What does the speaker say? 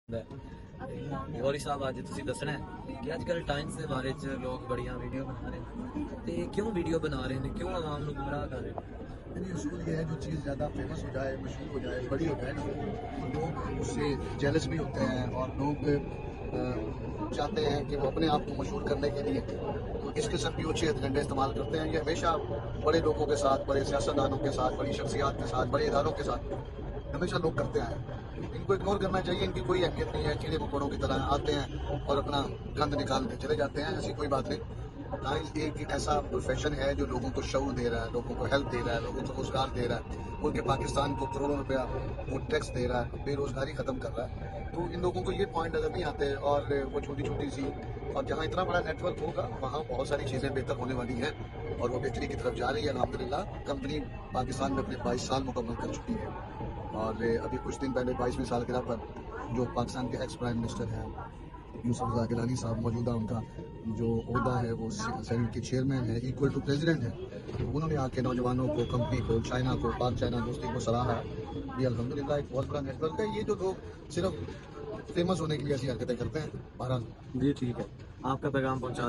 ਗੌਰੀ ਸਾਹਿਬ ਅੱਜ ਤੁਸੀਂ ਦੱਸਣਾ ਹੈ ਕਿ ਅੱਜ ਕੱਲ੍ਹ ਟਾਈਮਸ ਦੇ ਬਾਰੇ 'ਚ ਲੋਕ ਬੜੀਆਂ ਵੀਡੀਓ ਬਣਾ ਰਹੇ ਨੇ ਤੇ ਕਿਉਂ ਵੀਡੀਓ ਬਣਾ ਰਹੇ ਨੇ, ਕਿਉਂ ਆਵਾਮ ਨੂੰ ਗੁੰਮਰਾਹ ਕਰ ਰਹੇ ਨੇ। यानी उसूल ये है जो चीज़ ज़्यादा फेमस हो जाए, मशहूर हो जाए, बड़ी हो जाए ना, तो लोग उससे जेलस भी होते हैं और लोग चाहते हैं कि वो अपने आप को मशहूर करने के लिए तो इस किस्म की ऊँचे हथकंडे इस्तेमाल करते हैं। ये हमेशा बड़े लोगों के साथ, बड़े सियासतदानों के साथ, बड़ी शख्सियात के साथ, बड़े इदारों के साथ हमेशा लोग करते आए हैं। इनको इग्नोर करना चाहिए, इनकी कोई अहमियत नहीं है। कीड़े मकोड़ों की तरह आते हैं और अपना गंद निकाल के चले जाते हैं, ऐसी कोई बात नहीं। टाइम्स एक ऐसा प्रोफेशन है जो लोगों को शऊर दे रहा है, लोगों को हेल्प दे रहा है, लोगों को रोजगार दे रहा है, मुल्क पाकिस्तान को करोड़ों रुपया वो टैक्स दे रहा है, बेरोजगारी खत्म कर रहा है। तो इन लोगों को ये पॉइंट नजर नहीं आते और वो छोटी छोटी सी, और जहाँ इतना बड़ा नेटवर्क होगा वहाँ बहुत सारी चीज़ें बेहतर होने वाली हैं और वो बेहतरी की तरफ जा रही है। अल्हम्दुलिल्लाह कंपनी पाकिस्तान में अपने 22 साल मुकम्मल कर चुकी है और अभी कुछ दिन पहले 22वीं सालगिरह पर जो पाकिस्तान के एक्स प्राइम मिनिस्टर हैं यूसुफ रज़ा गिलानी साहब, मौजूदा उनका जो ओहदा है वो सेनेट के चेयरमैन है, इक्वल टू प्रेसिडेंट है, तो उन्होंने आके नौजवानों को, कंपनी को, चाइना को, पाक चाइना दोस्ती को सराहा। ये अल्हम्दुलिल्लाह एक बहुत बड़ा नेटवर्क है। ये जो लोग सिर्फ फेमस होने के लिए ऐसी हरकतें करते हैं, बहरहाल जी ठीक है, आपका पैगाम पहुंचा